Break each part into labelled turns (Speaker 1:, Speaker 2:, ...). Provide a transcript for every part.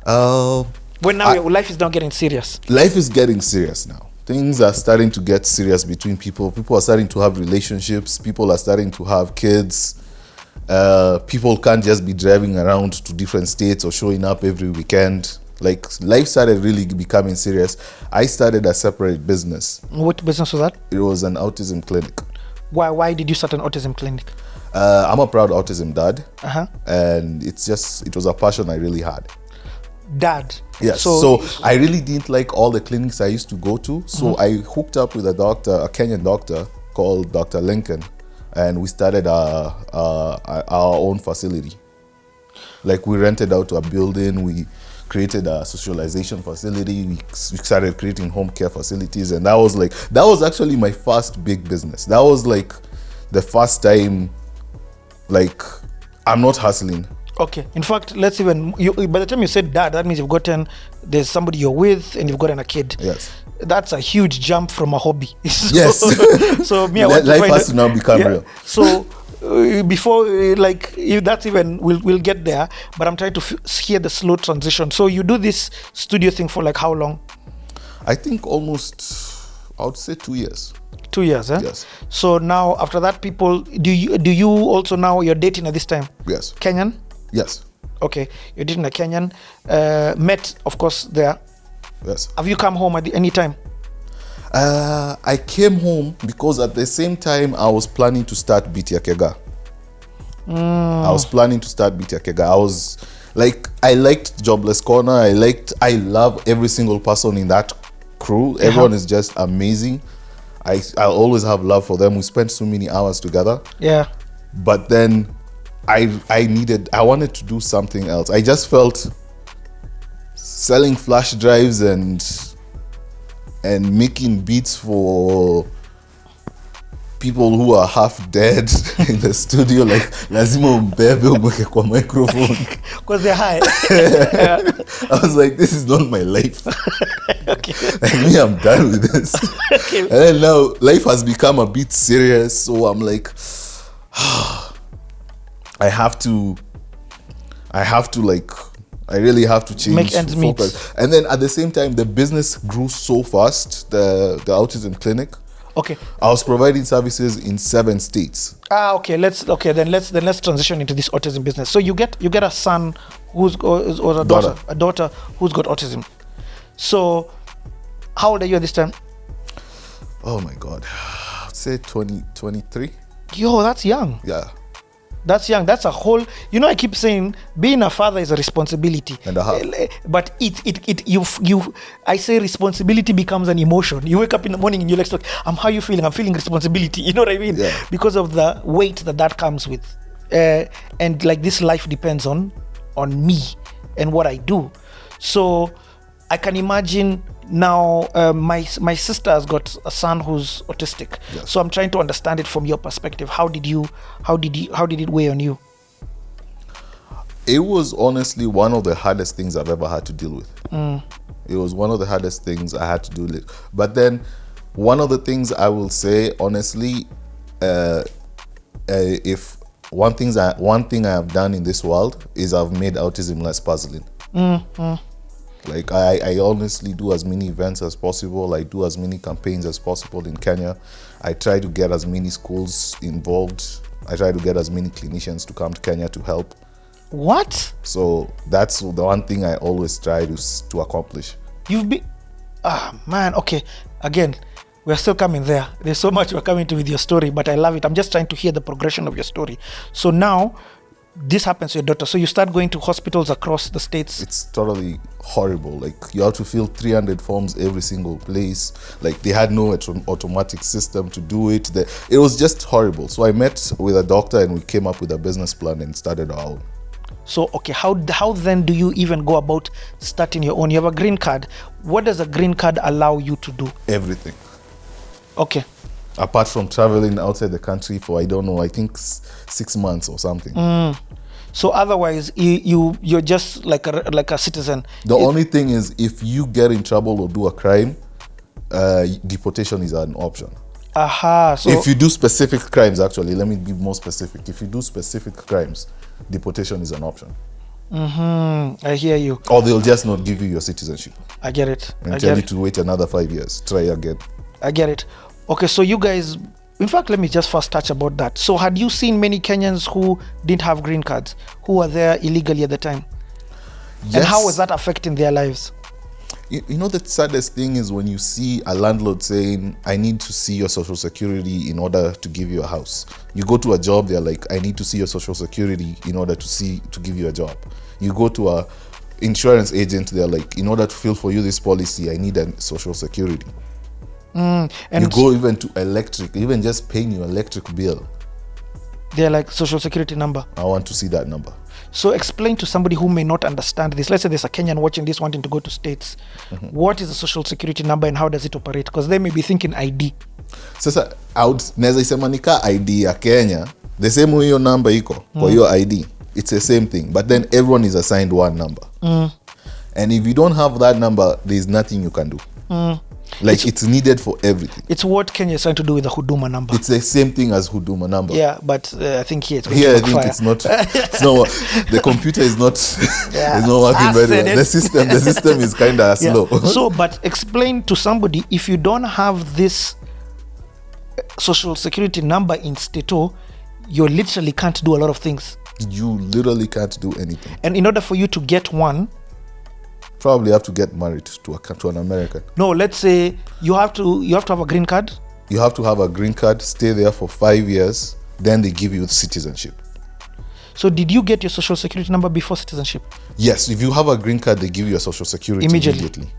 Speaker 1: When now your life is now getting serious.
Speaker 2: Life is getting serious now. Things are starting to get serious between people. People are starting to have relationships. People are starting to have kids. People can't just be driving around to different states or showing up every weekend. Like, life started really becoming serious. I started a separate business.
Speaker 1: What business was that?
Speaker 2: It was an autism clinic.
Speaker 1: Why did you start an autism clinic?
Speaker 2: I'm a proud autism dad.
Speaker 1: Uh-huh.
Speaker 2: And it was a passion I really had.
Speaker 1: Dad.
Speaker 2: Yes. So I really didn't like all the clinics I used to go to. So I hooked up with a Kenyan doctor called Dr. Lincoln, and we started our own facility. Like, we rented out a building, we created a socialization facility, we started creating home care facilities, and that was actually my first big business. That was like the first time, like, I'm not hustling.
Speaker 1: Okay. In fact, let's even by the time you said dad, that means there's somebody you're with and you've gotten a kid.
Speaker 2: Yes.
Speaker 1: That's a huge jump from a hobby.
Speaker 2: Yes.
Speaker 1: So
Speaker 2: life has to now become real.
Speaker 1: So before, if that's even, we'll get there. But I'm trying to hear the slow transition. So you do this studio thing for like how long?
Speaker 2: I think almost, I would say 2 years.
Speaker 1: 2 years, eh?
Speaker 2: Yes.
Speaker 1: So now after that, people, do you also now you're dating at this time?
Speaker 2: Yes.
Speaker 1: Kenyan?
Speaker 2: Yes.
Speaker 1: Okay, you're dating a Kenyan. Met, of course, there.
Speaker 2: Yes.
Speaker 1: Have you come home at any time?
Speaker 2: I came home because at the same time I was planning to start Keggah. I was planning to start Keggah. I was like, I liked Jobless Corner. I love every single person in that crew. Everyone is just amazing. I always have love for them. We spent so many hours together.
Speaker 1: Yeah.
Speaker 2: But then I wanted to do something else. I just felt selling flash drives and making beats for people who are half dead in the studio, like lazima umbebe umweke kwa microphone
Speaker 1: because they're high.
Speaker 2: I was like, this is not my life.
Speaker 1: Okay.
Speaker 2: Like, me, I'm done with this.
Speaker 1: Okay.
Speaker 2: And then now life has become a bit serious, so I'm like, I really have to change,
Speaker 1: make ends meet.
Speaker 2: And then at the same time, the business grew so fast, the Autism Clinic.
Speaker 1: Okay.
Speaker 2: I was providing services in 7 states.
Speaker 1: Okay. Let's transition into this autism business. So you get a son or a daughter who's got autism. So how old are you at this time?
Speaker 2: Oh my God, I'd say 23. Yo,
Speaker 1: that's young.
Speaker 2: Yeah.
Speaker 1: That's young. That's a whole. I keep saying being a father is a responsibility.
Speaker 2: And a half.
Speaker 1: But I say responsibility becomes an emotion. You wake up in the morning and you're like, how are you feeling? I'm feeling responsibility. You know what I mean?
Speaker 2: Yeah.
Speaker 1: Because of the weight that comes with, and like this life depends on me and what I do. So I can imagine now. My sister has got a son who's autistic.
Speaker 2: Yes.
Speaker 1: So I'm trying to understand it from your perspective. How did it weigh on you?
Speaker 2: It was honestly one of the hardest things I've ever had to deal with. It was one of the hardest things I had to deal with. But then one of the things I will say honestly, if one thing I have done in this world is I've made autism less puzzling. Like, I honestly do as many events as possible. I do as many campaigns as possible in Kenya. I try to get as many schools involved. I try to get as many clinicians to come to Kenya to help.
Speaker 1: What?
Speaker 2: So that's the one thing I always try to accomplish.
Speaker 1: You've been... man, okay. Again, we're still coming there. There's so much we're coming to with your story, but I love it. I'm just trying to hear the progression of your story. So now, this happens to your daughter. So you start going to hospitals across the states.
Speaker 2: It's totally horrible. Like, you have to fill 300 forms every single place. Like, they had no automatic system to do it. It was just horrible. So I met with a doctor and we came up with a business plan and started our own.
Speaker 1: So, okay, how then do you even go about starting your own? You have a green card. What does a green card allow you to do? Everything. Okay.
Speaker 2: Apart from traveling outside the country for, I don't know, I think 6 months or something.
Speaker 1: So otherwise, you're just like a citizen.
Speaker 2: The only thing is, if you get in trouble or do a crime, deportation is an option.
Speaker 1: So
Speaker 2: if you do specific crimes, actually, let me be more specific. If you do specific crimes, deportation is an option.
Speaker 1: I hear you.
Speaker 2: Or they'll just not give you your citizenship
Speaker 1: I get it.
Speaker 2: and
Speaker 1: I
Speaker 2: tell
Speaker 1: get
Speaker 2: you
Speaker 1: it.
Speaker 2: to wait another 5 years. Try again.
Speaker 1: I get it. Okay, so you guys, in fact, let me just first touch about that. So had you seen many Kenyans who didn't have green cards, who were there illegally at the time?
Speaker 2: Yes.
Speaker 1: And how was that affecting their lives?
Speaker 2: You know, the saddest thing is when you see a landlord saying, I need to see your social security in order to give you a house. You go to a job, they're like, I need to see your social security in order to give you a job. You go to a insurance agent, they're like, in order to fill for you this policy, I need a social security.
Speaker 1: And
Speaker 2: you go even to electric, even just paying your electric bill.
Speaker 1: they're like, social security number.
Speaker 2: I want to see that number.
Speaker 1: So explain to somebody who may not understand this. Let's say there's a Kenyan watching this wanting to go to States. What is a social security number and how does it operate? Because they may be thinking ID.
Speaker 2: Sasa naweza isema nika ID ya Kenya, the same way your number iko kwa your ID. It's the same thing, but then everyone is assigned one number. And if you don't have that number, there's nothing you can do. Like it's needed for everything.
Speaker 1: It's what Kenya is trying to do with the Huduma number.
Speaker 2: It's the same thing as Huduma number.
Speaker 1: Yeah, but I think here it's going
Speaker 2: Here
Speaker 1: to
Speaker 2: I think
Speaker 1: backfire.
Speaker 2: it's not the computer is not is not working
Speaker 1: I
Speaker 2: very
Speaker 1: said
Speaker 2: well.
Speaker 1: it.
Speaker 2: The system is kind of slow.
Speaker 1: So, but explain to somebody, if you don't have this social security number in Stato, you literally can't do a lot of things.
Speaker 2: You literally can't do anything.
Speaker 1: And in order for you to get one,
Speaker 2: probably have to get married to an American.
Speaker 1: no, let's say you have to have a green card.
Speaker 2: You have to have a green card, stay there for 5 years, then they give you citizenship.
Speaker 1: So did you get your social security number before citizenship?
Speaker 2: Yes, if you have a green card, they give you a social security immediately.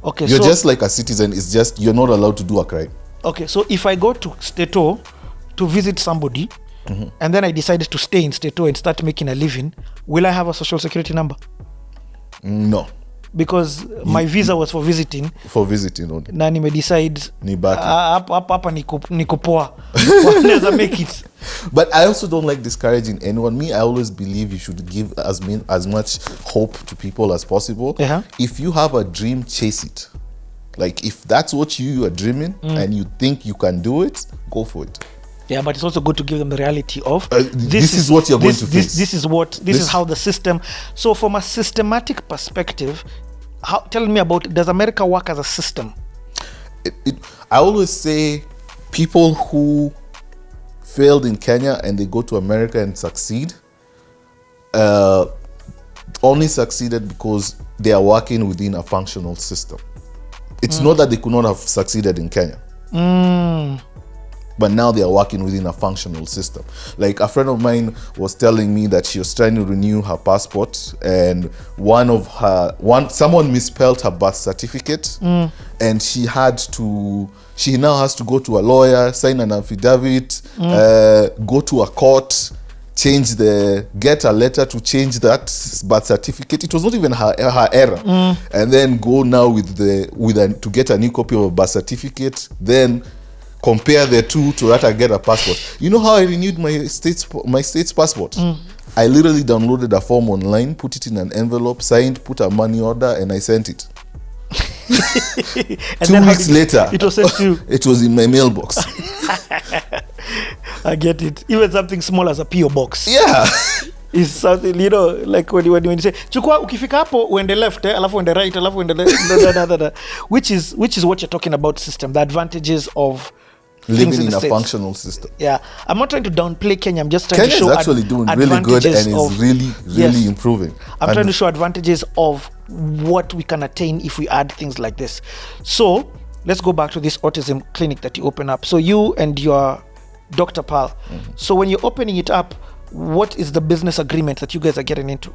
Speaker 1: Okay,
Speaker 2: You're
Speaker 1: so
Speaker 2: just like a citizen, it's just you're not allowed to do a crime.
Speaker 1: okay, so if I go to Stato to visit somebody and then I decided to stay in Stato and start making a living, will I have a social security number?
Speaker 2: No.
Speaker 1: Because my visa was for visiting.
Speaker 2: For visiting only.
Speaker 1: Na nimedecide
Speaker 2: Nibaki.
Speaker 1: hapa niko poa. Naweza make it.
Speaker 2: But I also don't like discouraging anyone. Me, I always believe you should give as much hope to people as possible. If you have a dream, chase it. Like if that's what you are dreaming and you think you can do it, go for it.
Speaker 1: Yeah, but it's also good to give them the reality of
Speaker 2: this is what you're going to face.
Speaker 1: This is how the system. So from a systematic perspective, tell me about, does America work as a system?
Speaker 2: I always say people who failed in Kenya and they go to America and succeed only succeeded because they are working within a functional system. It's not that they could not have succeeded in Kenya. But now they are working within a functional system. Like a friend of mine was telling me that she was trying to renew her passport and someone misspelled her birth certificate and she now has to go to a lawyer, sign an affidavit, go to a court, get a letter to change that birth certificate. It was not even her error. And then go now to get a new copy of a birth certificate, then compare the two to that I get a passport. You know how I renewed my state's passport? I literally downloaded a form online, put it in an envelope, signed, put a money order, and I sent it.
Speaker 1: And
Speaker 2: 2 weeks later,
Speaker 1: it was sent to you.
Speaker 2: It was in my mailbox.
Speaker 1: I get it. Even something small as a PO box.
Speaker 2: Yeah.
Speaker 1: Is something, like when you say chukua ukifika hapo uende left alafu uende right alafu uende left, which is what you're talking about system, the advantages of
Speaker 2: living in a
Speaker 1: States.
Speaker 2: functional system.
Speaker 1: Yeah, I'm not trying to downplay Kenya. I'm just trying
Speaker 2: Kenya
Speaker 1: to show
Speaker 2: is actually doing really good and is really improving.
Speaker 1: I'm trying to show advantages of what we can attain if we add things like this. So let's go back to this autism clinic that you open up. So you and your Dr. Pal. So when you're opening it up, what is the business agreement that you guys are getting into?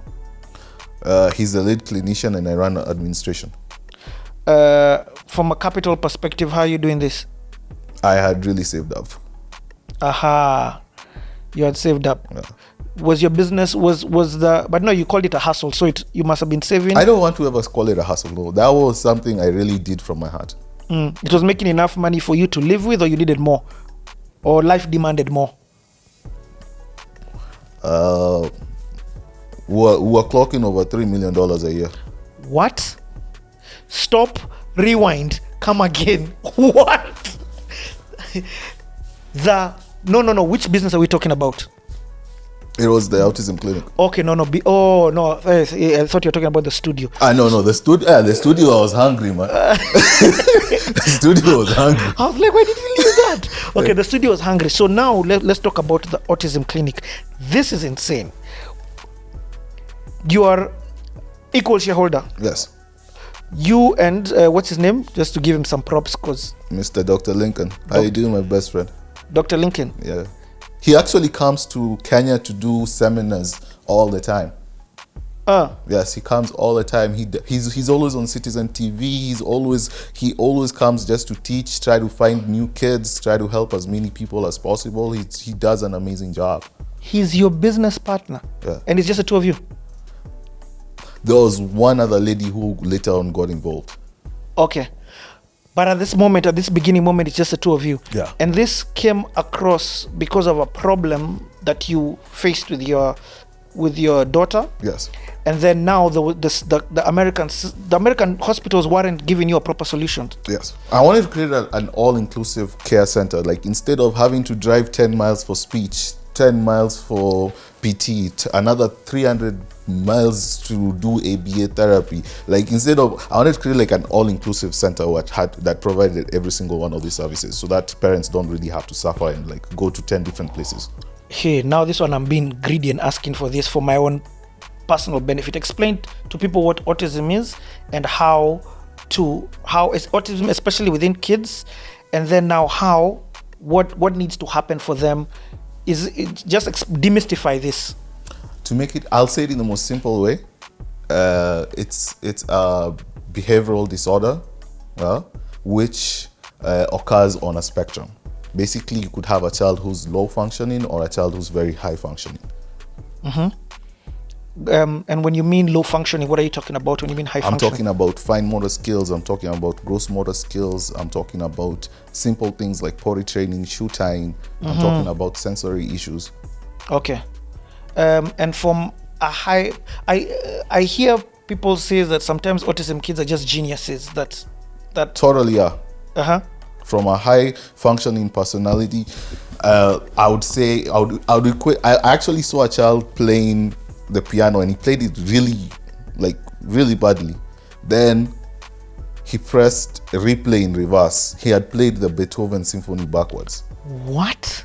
Speaker 2: He's the lead clinician and I run administration.
Speaker 1: From a capital perspective, how are you doing this?
Speaker 2: I had really saved up.
Speaker 1: Aha, you had saved up.
Speaker 2: Yeah.
Speaker 1: Was your business but no, you called it a hustle, so you must have been saving.
Speaker 2: I don't want to ever call it a hustle. No, that was something I really did from my heart.
Speaker 1: It was making enough money for you to live with, or you needed more, or life demanded more?
Speaker 2: We're clocking over $3 million a year.
Speaker 1: What? Stop, rewind, come again. What? No. Which business are we talking about?
Speaker 2: It was the Autism Clinic.
Speaker 1: Okay, no. I thought you were talking about the studio.
Speaker 2: No, the studio. The studio, I was hungry, man. The studio was hungry.
Speaker 1: I was like, why did you leave that? Okay, the studio was hungry. So now let's talk about the Autism Clinic. This is insane. You are equal shareholder.
Speaker 2: Yes.
Speaker 1: You and what's his name? Just to give him some props, because
Speaker 2: Mr. Dr. Lincoln. How you doing, my best friend?
Speaker 1: Dr. Lincoln.
Speaker 2: Yeah. He actually comes to Kenya to do seminars all the time. Yes, he comes all the time. He's always on Citizen TV. He always comes just to teach, try to find new kids, try to help as many people as possible. He does an amazing job.
Speaker 1: He's your business partner.
Speaker 2: Yeah.
Speaker 1: And it's just the two of you.
Speaker 2: There was one other lady who later on got involved.
Speaker 1: Okay. But at this beginning moment, it's just the two of you.
Speaker 2: Yeah.
Speaker 1: And this came across because of a problem that you faced with your daughter.
Speaker 2: Yes.
Speaker 1: And then now the American hospitals weren't giving you a proper solution.
Speaker 2: Yes. I wanted to create an all-inclusive care center. Like, instead of having to drive 10 miles for speech, 10 miles for PT, another 300 miles to do ABA therapy. Like, I wanted to create like an all-inclusive center that provided every single one of these services, so that parents don't really have to suffer and like go to 10 different places.
Speaker 1: Hey, now this one I'm being greedy and asking for this for my own personal benefit. Explain to people what autism is and how is autism, especially within kids, and then now what needs to happen for them. Demystify this.
Speaker 2: To make it, I'll say it in the most simple way. It's a behavioral disorder, which occurs on a spectrum. Basically, you could have a child who's low functioning or a child who's very high functioning.
Speaker 1: And when you mean low functioning, what are you talking about when you mean high functioning?
Speaker 2: I'm talking about fine motor skills. I'm talking about gross motor skills. I'm talking about simple things like potty training, shoe tying. I'm talking about sensory issues.
Speaker 1: Okay. And from a high, I hear people say that sometimes autism kids are just geniuses. That
Speaker 2: totally are. From a high functioning personality, I would say I would equate. I actually saw a child playing the piano and he played it really badly. Then he pressed replay in reverse. He had played the Beethoven symphony backwards.
Speaker 1: What?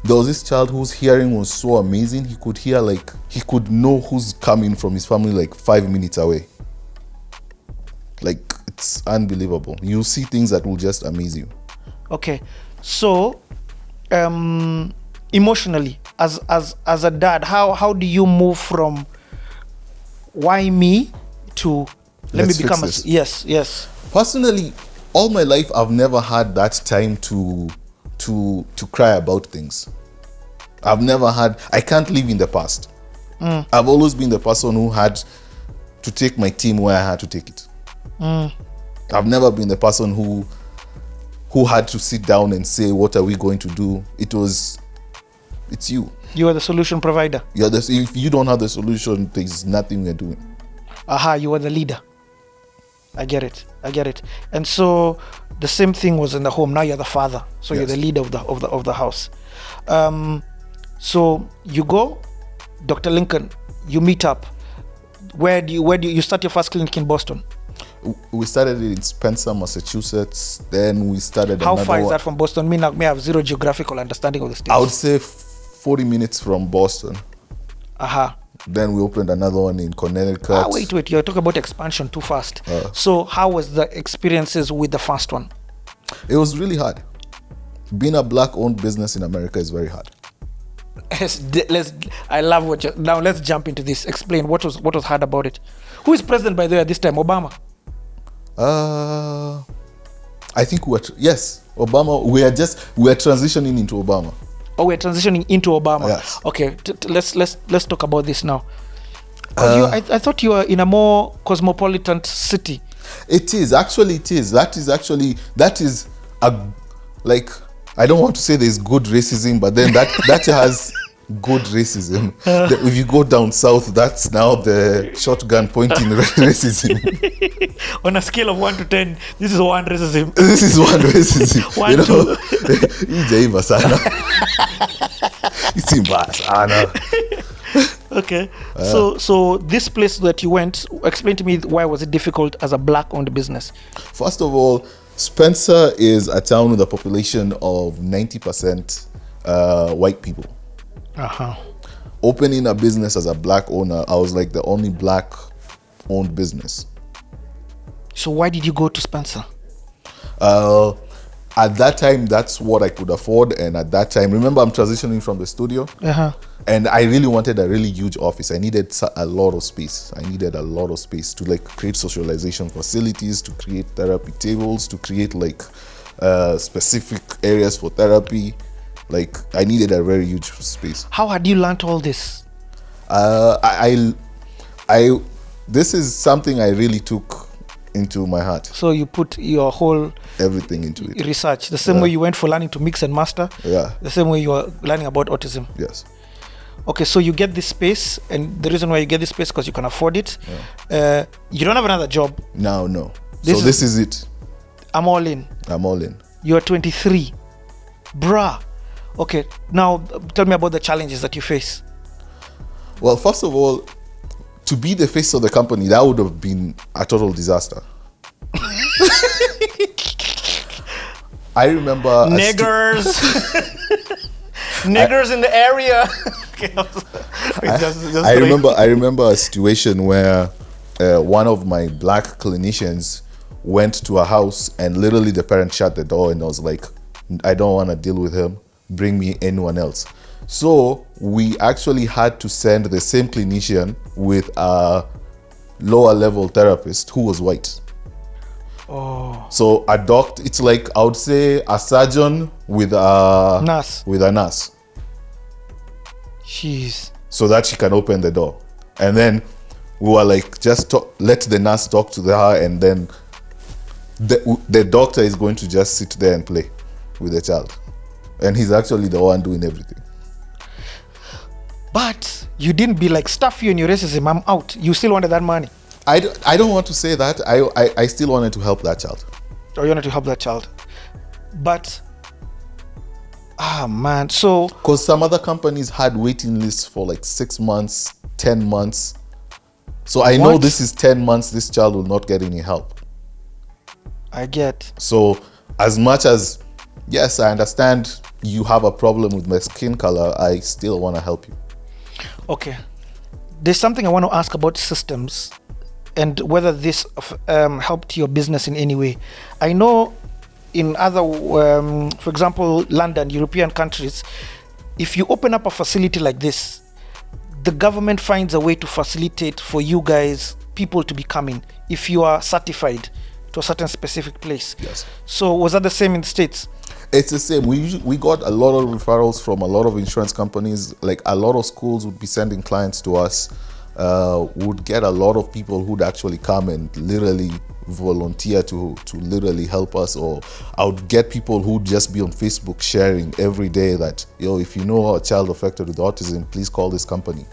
Speaker 2: There was this child whose hearing was so amazing, he could know who's coming from his family like 5 minutes away. Like, it's unbelievable. You see things that will just amaze you. Okay.
Speaker 1: So, emotionally, as a dad, how do you move from why me to let me become yes.
Speaker 2: Personally, all my life I've never had that time to cry about things. I can't live in the past. I've always been the person who had to take my team where I had to take it. I've never been the person who had to sit down and say, what are we going to do? It's you.
Speaker 1: You are the solution provider.
Speaker 2: If you don't have the solution, there's nothing we're doing.
Speaker 1: You are the leader. I get it. And so the same thing was in the home. Now you're the father. So You're the leader of the house. So you go, Dr. Lincoln, you meet up. Where do you start your first clinic in Boston?
Speaker 2: We started it in Spencer, Massachusetts. Then we started
Speaker 1: How far is that from Boston? Me have zero geographical understanding of the states.
Speaker 2: I would say 40 minutes from Boston. Then we opened another one in Connecticut.
Speaker 1: Wait. You're talking about expansion too fast. So how was the experiences with the first one?
Speaker 2: It was really hard. Being a black-owned business in America is very hard.
Speaker 1: I love what you're... Now let's jump into this. Explain what was hard about it. Who is president, by the way, at this time? Obama?
Speaker 2: I think Obama. We are transitioning into Obama.
Speaker 1: Oh, we're transitioning into Obama.
Speaker 2: Yes.
Speaker 1: Okay, let's talk about this now. I thought you were in a more cosmopolitan city.
Speaker 2: It is. That is I don't want to say there's good racism, but then that has good racism. If you go down south, that's now the shotgun pointing racism.
Speaker 1: On a scale of 1 to 10, this is one racism.
Speaker 2: This is one racism.
Speaker 1: 1, 2.
Speaker 2: It's embarrassing. I know.
Speaker 1: Okay. So this place that you went, explain to me, why was it difficult as a black-owned business?
Speaker 2: First of all, Spencer is a town with a population of 90% white people.
Speaker 1: Uh-huh.
Speaker 2: Opening a business as a black owner, I was like the only black-owned business.
Speaker 1: So why did you go to Spencer?
Speaker 2: At that time, that's what I could afford. And at that time, remember, I'm transitioning from the studio.
Speaker 1: Uh-huh.
Speaker 2: And I really wanted a really huge office. I needed a lot of space. I needed a lot of space to like create socialization facilities, to create therapy tables, to create like specific areas for therapy. Like I needed a very huge space.
Speaker 1: How had you learned all this?
Speaker 2: This is something I really took into my heart.
Speaker 1: So you put your whole
Speaker 2: everything into it.
Speaker 1: Research. The same way you went for learning to mix and master.
Speaker 2: Yeah.
Speaker 1: The same way you are learning about autism.
Speaker 2: Yes.
Speaker 1: Okay, so you get this space, and the reason why you get this space because you can afford it. Yeah. You don't have another job.
Speaker 2: No. This is it.
Speaker 1: I'm all in. You're 23. Bruh. Okay, now tell me about the challenges that you face.
Speaker 2: Well, first of all, to be the face of the company, that would have been a total disaster. I remember
Speaker 1: niggers. Niggers in the area.
Speaker 2: I remember a situation where one of my black clinicians went to a house and literally the parent shut the door and was like, I don't want to deal with him. Bring me anyone else. So we actually had to send the same clinician with a lower level therapist who was white.
Speaker 1: Oh.
Speaker 2: So a doctor, it's like I would say a surgeon with a nurse.
Speaker 1: Jeez.
Speaker 2: So that she can open the door. And then we were like, let the nurse talk to her, and then the doctor is going to just sit there and play with the child. And he's actually the one doing everything.
Speaker 1: But you didn't be like, stuff you and your racism, I'm out. You still wanted that money.
Speaker 2: I don't want to say that. I still wanted to help that child.
Speaker 1: Oh, you wanted to help that child. But, man, so...
Speaker 2: Because some other companies had waiting lists for like 6 months, 10 months. So I know this is 10 months, this child will not get any help.
Speaker 1: I get.
Speaker 2: So as much as, yes, I understand you have a problem with my skin color, I still want to help you.
Speaker 1: Okay. There's something I want to ask about systems and whether this helped your business in any way. I know in other, for example, London, European countries, if you open up a facility like this, the government finds a way to facilitate for you guys, people to be coming, if you are certified to a certain specific place.
Speaker 2: Yes.
Speaker 1: So was that the same in the States?
Speaker 2: It's the same. We got a lot of referrals from a lot of insurance companies. Like a lot of schools would be sending clients to us. Would get a lot of people who'd actually come and literally volunteer to literally help us. Or I would get people who'd just be on Facebook sharing every day that, if you know a child affected with autism, please call this company.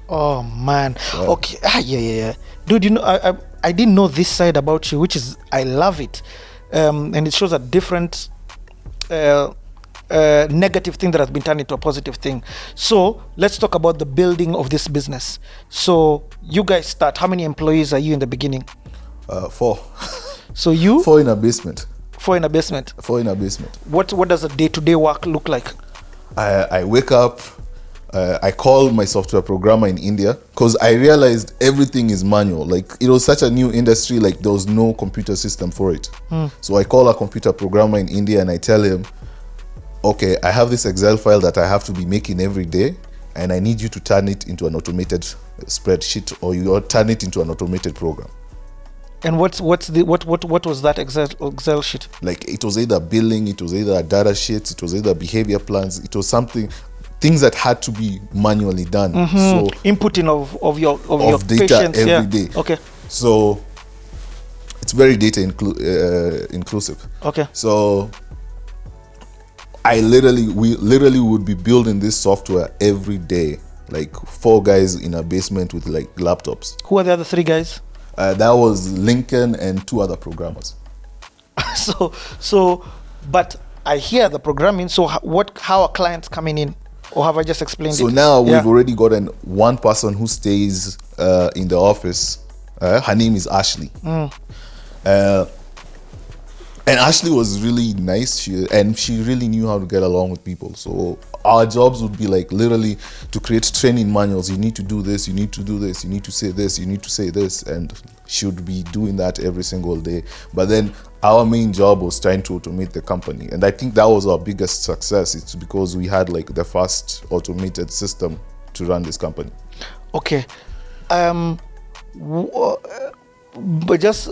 Speaker 1: Oh man. Yeah. Okay. Yeah. Dude, I didn't know this side about you, which is, I love it. And it shows a different negative thing that has been turned into a positive thing. So let's talk about the building of this business. So you guys start, how many employees are you in the beginning?
Speaker 2: 4.
Speaker 1: So you?
Speaker 2: 4 in a basement.
Speaker 1: 4 in a basement.
Speaker 2: 4 in a basement.
Speaker 1: What does a day-to-day work look like?
Speaker 2: I wake up, I call my software programmer in India because I realized everything is manual. Like it was such a new industry, like there was no computer system for it. So I call a computer programmer in India and I tell him, okay, I have this Excel file that I have to be making every day and I need you to turn it into an automated spreadsheet, or you turn it into an automated program.
Speaker 1: And what was that Excel sheet?
Speaker 2: Like it was either billing, it was either a data sheet, it was either behavior plans, it was things that had to be manually done. So
Speaker 1: inputting of your
Speaker 2: data
Speaker 1: patients
Speaker 2: every day.
Speaker 1: Okay.
Speaker 2: So it's very data inclusive.
Speaker 1: Okay.
Speaker 2: So we literally would be building this software every day, like 4 guys in a basement with like laptops.
Speaker 1: Who are the other 3 guys?
Speaker 2: That was Lincoln and 2 other programmers.
Speaker 1: So, but I hear the programming. So how are clients coming in? or have I just explained
Speaker 2: So
Speaker 1: it?
Speaker 2: now we've already gotten one person who stays in the office. Her name is Ashley. And Ashley was really nice. She really knew how to get along with people. So our jobs would be like literally to create training manuals. You need to do this, you need to do this, you need to say this, you need to say this. And she would be doing that every single day. But then our main job was trying to automate the company. And I think that was our biggest success. It's because we had like the first automated system to run this company.
Speaker 1: Okay. But just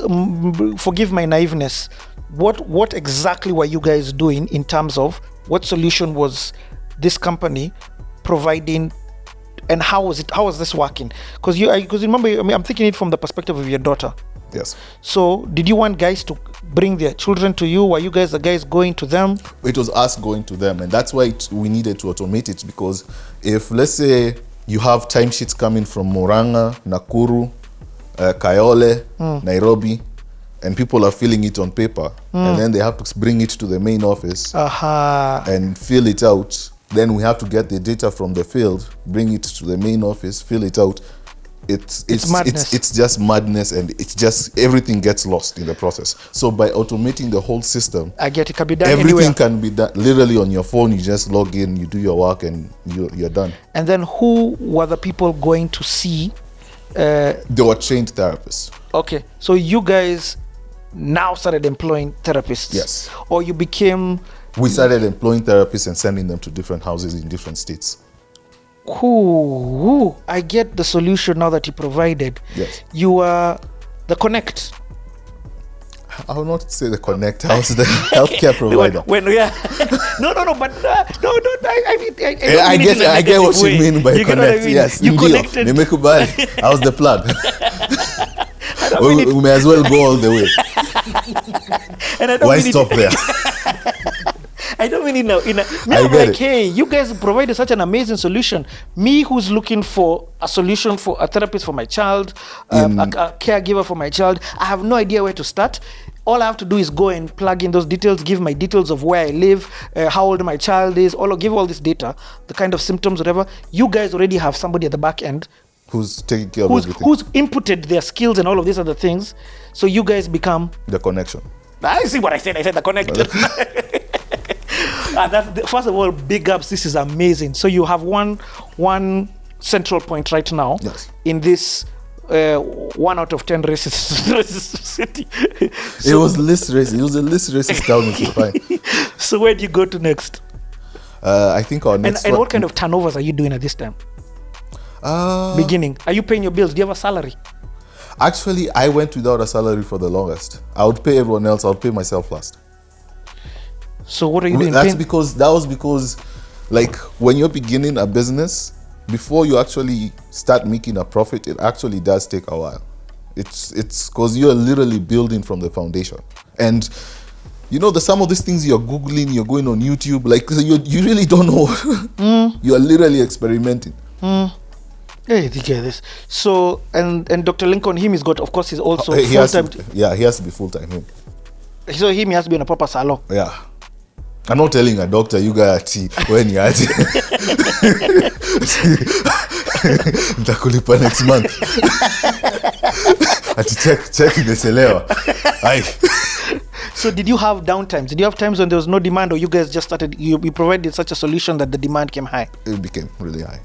Speaker 1: forgive my naiveness. What exactly were you guys doing in terms of what solution was this company providing, and how was this working? Because remember, I mean, I'm thinking it from the perspective of your daughter.
Speaker 2: Yes.
Speaker 1: So did you want guys to bring their children to you? Were you guys the guys going to them?
Speaker 2: It was us going to them, and that's why we needed to automate it. Because if, let's say, you have timesheets coming from Murang'a, Nakuru, Kayole, Nairobi, and people are filling it on paper, and then they have to bring it to the main office and fill it out. Then we have to get the data from the field, bring it to the main office, fill it out. It's madness. It's just madness, and it's just everything gets lost in the process. So by automating the whole system,
Speaker 1: it can be done
Speaker 2: everything
Speaker 1: anywhere.
Speaker 2: Can be done literally on your phone. You just log in, you do your work, and you're done.
Speaker 1: And then who were the people going to see?
Speaker 2: They were trained therapists.
Speaker 1: Okay, so you guys now started employing therapists.
Speaker 2: Yes.
Speaker 1: Or you became...
Speaker 2: We started employing therapists and sending them to different houses in different states.
Speaker 1: Ooh, I get the solution now that you provided.
Speaker 2: Yes.
Speaker 1: You are the connect.
Speaker 2: I will not say the connect. I was the healthcare provider.
Speaker 1: No, but
Speaker 2: I get what you mean by connect. Yes,
Speaker 1: you connected.
Speaker 2: I was the plug. We may as well go all the way.
Speaker 1: And I don't
Speaker 2: Why stop there?
Speaker 1: I don't mean it now. I'm like, hey, you guys provided such an amazing solution. Me, who's looking for a solution for a therapist for my child, a caregiver for my child, I have no idea where to start. All I have to do is go and plug in those details, give my details of where I live, how old my child is, give all this data, the kind of symptoms, whatever. You guys already have somebody at the back end
Speaker 2: who's taking care of everything.
Speaker 1: Who's inputted their skills and all of these other things. So you guys become
Speaker 2: the connection.
Speaker 1: I see what I said. I said the connection. First of all, big ups. This is amazing. So you have one central point right now.
Speaker 2: Yes.
Speaker 1: In this 1 out of 10 racist city.
Speaker 2: It was least racist. It was the least racist town you could find.
Speaker 1: So where do you go to next?
Speaker 2: I think our next.
Speaker 1: And what kind of turnovers are you doing at this time? Beginning. Are you paying your bills? Do you have a salary?
Speaker 2: Actually, I went without a salary for the longest. I would pay everyone else. I would pay myself last.
Speaker 1: So what are you doing?
Speaker 2: That was because, like, when you're beginning a business, before you actually start making a profit, it actually does take a while. It's because you're literally building from the foundation. And you know, some of these things you're Googling, you're going on YouTube, like, you really don't know. You're literally experimenting.
Speaker 1: Hey, you get this. So, and Dr. Lincoln, he's got, of course, he's also full-time.
Speaker 2: He has to be full-time.
Speaker 1: So he has to be in a proper salon.
Speaker 2: Yeah. I'm not telling a doctor you got tea when you're at nitakulipa next month. check the Aye.
Speaker 1: So did you have downtimes? Did you have times when there was no demand, or you guys just started, you provided such a solution that the demand came high?
Speaker 2: It became really high.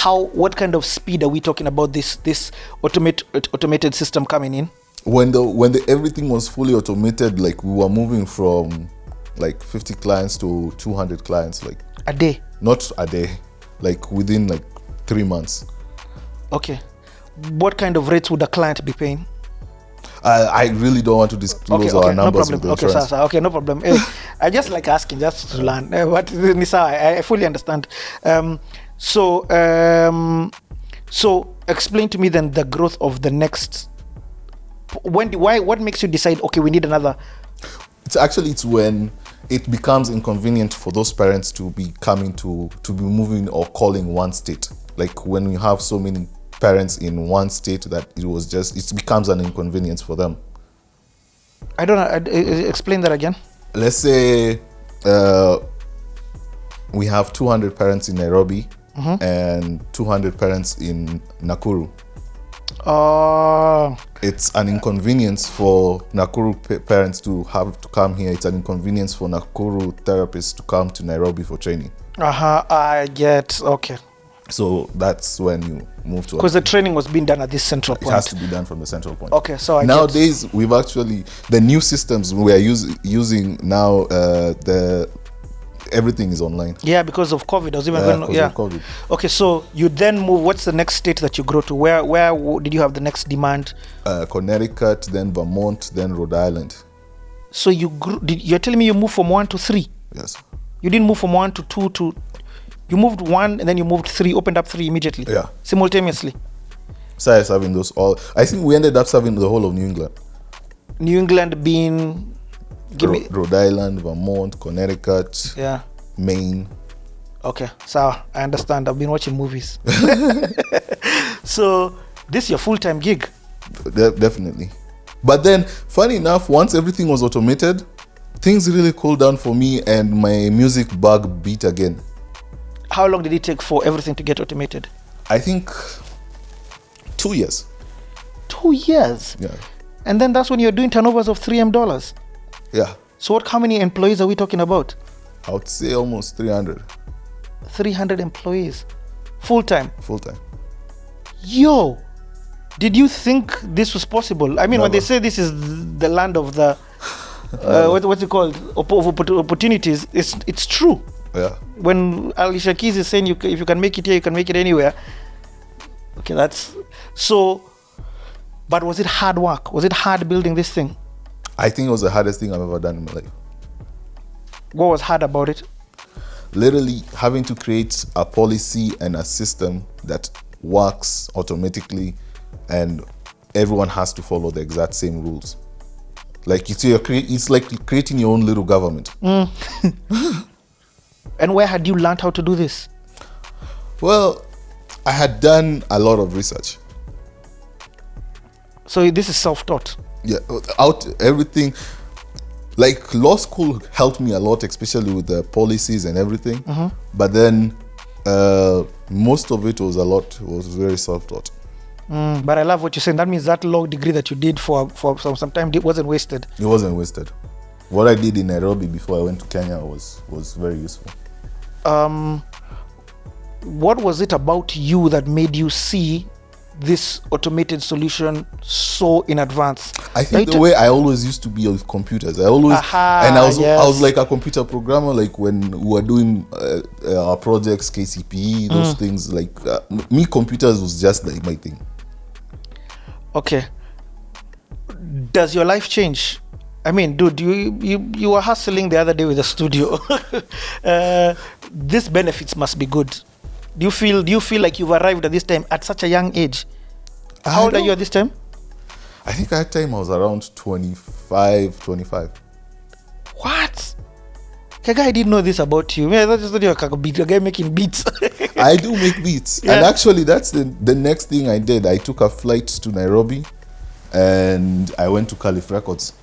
Speaker 1: What kind of speed are we talking about this automated system coming in?
Speaker 2: When everything was fully automated, like, we were moving from like 50 clients to 200 clients, like
Speaker 1: a day.
Speaker 2: Not a day, like within like 3 months.
Speaker 1: Okay. What kind of rates would a client be paying?
Speaker 2: I really don't want to disclose our numbers.
Speaker 1: No problem. Okay, no problem. I just like asking just to learn. But Nisa, I fully understand. So explain to me then the growth of the next. What makes you decide? Okay, we need another.
Speaker 2: It's when it becomes inconvenient for those parents to be moving or calling one state. Like when you have so many parents in one state that it becomes an inconvenience for them. I don't know.
Speaker 1: Explain that again.
Speaker 2: Let's say we have 200 parents in Nairobi and 200 parents in Nakuru. It's an inconvenience for Nakuru parents to have to come here. It's an inconvenience for Nakuru therapists to come to Nairobi for training.
Speaker 1: I get. Okay.
Speaker 2: So that's when you move to.
Speaker 1: Because the training was being done at this central point.
Speaker 2: It has to be done from the central point.
Speaker 1: Okay, so
Speaker 2: nowadays we've actually the new systems we are using now. Everything is online.
Speaker 1: Yeah, because of COVID. I was even going.
Speaker 2: Yeah. Of COVID.
Speaker 1: Okay, so you then move. What's the next state that you grow to? Where did you have the next demand?
Speaker 2: Connecticut, then Vermont, then Rhode Island.
Speaker 1: So you grew. You're telling me you moved from 1 to 3?
Speaker 2: Yes.
Speaker 1: You didn't move from 1 to 2 to. You moved 1 and then you moved 3. Opened up 3 immediately.
Speaker 2: Yeah.
Speaker 1: Simultaneously.
Speaker 2: Started serving those all. I think we ended up serving the whole of New England.
Speaker 1: New England being.
Speaker 2: Rhode Island, Vermont, Connecticut, Maine.
Speaker 1: Okay, so I understand. I've been watching movies. So this is your full-time gig?
Speaker 2: Definitely. But then, funny enough, once everything was automated, things really cooled down for me and my music bug beat again.
Speaker 1: How long did it take for everything to get automated?
Speaker 2: I think 2 years.
Speaker 1: 2 years?
Speaker 2: Yeah.
Speaker 1: And then that's when you're doing turnovers of $3M.
Speaker 2: Yeah.
Speaker 1: So how many employees are we talking about?
Speaker 2: I would say almost 300.
Speaker 1: 300 employees. Full-time?
Speaker 2: Full-time.
Speaker 1: Yo! Did you think this was possible? I mean, when they say this is the land of the... what's it called? Opportunities. It's true.
Speaker 2: Yeah.
Speaker 1: When Alicia Keys is saying if you can make it here, you can make it anywhere. Okay, that's... So... But was it hard work? Was it hard building this thing?
Speaker 2: I think it was the hardest thing I've ever done in my life.
Speaker 1: What was hard about it?
Speaker 2: Literally having to create a policy and a system that works automatically and everyone has to follow the exact same rules. Like it's like creating your own little government.
Speaker 1: And where had you learned how to do this?
Speaker 2: Well, I had done a lot of research.
Speaker 1: So this is self-taught?
Speaker 2: Yeah, everything. Like law school helped me a lot, especially with the policies and everything. But then most of it was very self-taught.
Speaker 1: But I love what you're saying. That means that law degree that you did for some time wasn't wasted.
Speaker 2: It wasn't wasted. What I did in Nairobi before I went to Kenya was very useful.
Speaker 1: What was it about you that made you see this automated solution so in advance?
Speaker 2: I think the way I always used to be with computers. I was like a computer programmer. Like when we were doing our projects, KCPE, those things. Like me, computers was just like my thing. Okay.
Speaker 1: Does your life change? I mean, dude, you were hustling the other day with a studio. These benefits must be good. Do you feel like you've arrived at this time at such a young age? How old are you at this time?
Speaker 2: I think at that time I was around 25.
Speaker 1: What? Keggah, I didn't know this about you. I just thought you were a guy making beats.
Speaker 2: I do make beats. Yeah. And actually, that's the next thing I did. I took a flight to Nairobi and I went to Caliph Records.